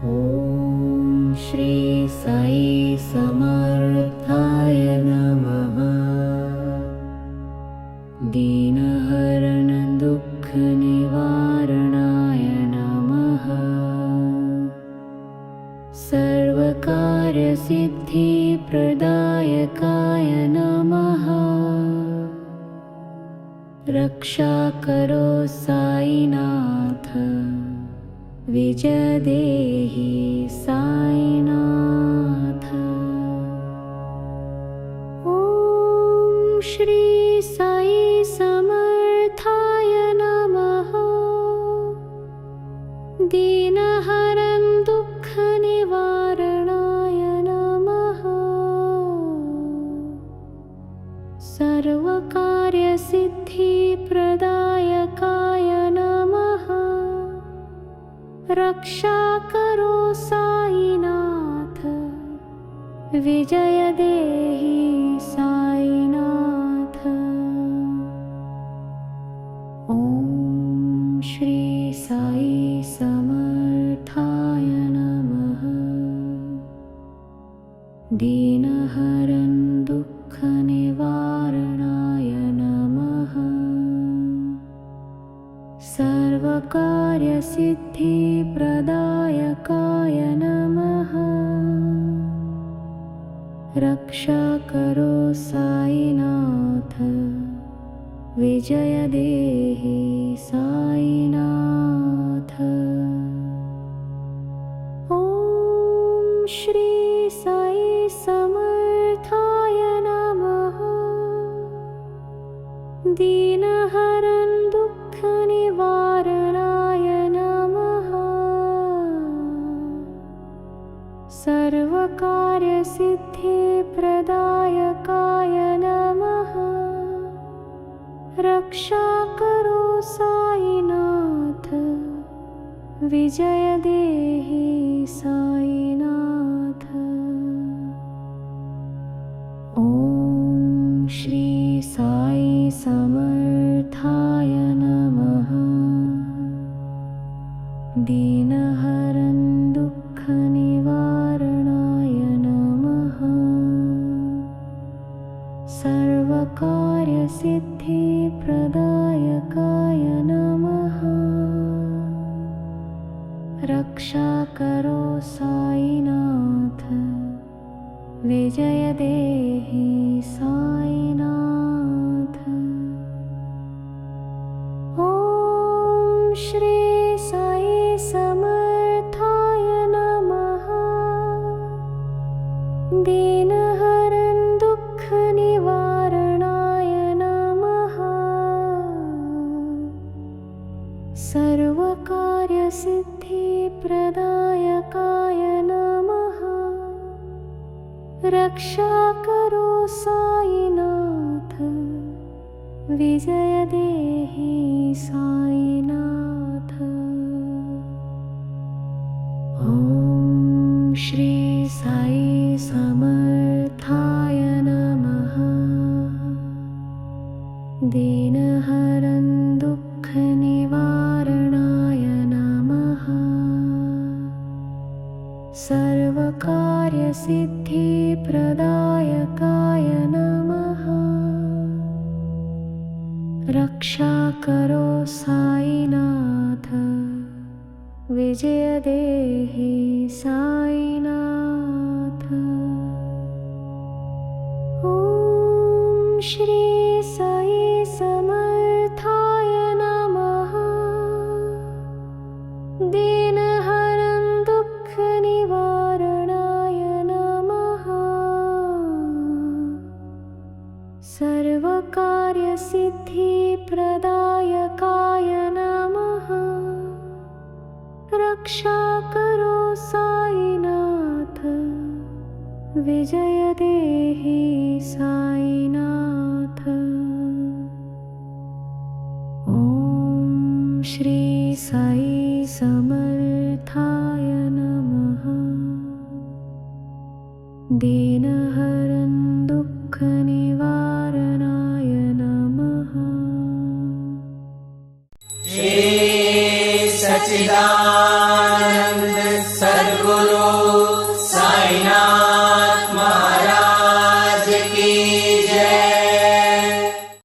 ॐ श्री साई समर्थाय नमः। दीनहरण दुःख निवारणाय नमः। सर्वकार्य सिद्धि प्रदायकाय नमः। रक्षा करो साईनाथ, विजय देहि साईनाथ। ॐ श्री साई समर्थाय नमः। दीनहरण दुःख निवारणाय नमः। सर्वकार्य सिद्धि प्रदायकाय नमः। रक्षा करो साईनाथ, विजय देहि साईनाथ। ॐ श्री साई समर्थाय नमः। दीनहरण दुःख निवारणाय नमः। सर्वकार्य सिद्धि प्रदायकाय नमः। रक्षा करो साईनाथ, विजय देहि साईनाथ। ॐ श्री साई समर्थाय नमः। दीनहरण दुःख निवारणाय नमः। सर्वकार्य सिद्धि प्रदायकाय नमः। रक्षा करो साईनाथ, विजय देहि साईनाथ। ॐ श्री साई समर्थाय नमः। दीनहरण दुःख निवारणाय नमः। सर्वकार्य सिद्धि प्रदायकाय नमः। रक्षा करो साईनाथ, विजय देहि साईनाथ। ॐ श्री साई समर्थाय नमः। दीनहरण दुःख निवारणाय नमः। सर्वकार्य सिद्धि प्रदायकाय नमः। रक्षा करो साईनाथ, विजय देहि साईनाथ। ॐ श्री साई समर्थाय नमः। दीनहरण दुःख निवारणाय नमः। सर्वकार्य सिद्धि प्रदायकाय नमः। रक्षा करो साईनाथ, विजय देहि साईनाथ। ॐ श्री साई समर्थाय नमः। दीनहरण दुःख निवारणाय नमः। सर्वकार्य सिद्धि प्रदायकाय नमः। रक्षा करो साईनाथ, विजय देहि साईनाथ। ॐ श्री साई समर्थाय नमः। दीनहरण दुःख निवारणाय नमः। श्री सच्चिदानंद सद्गुरु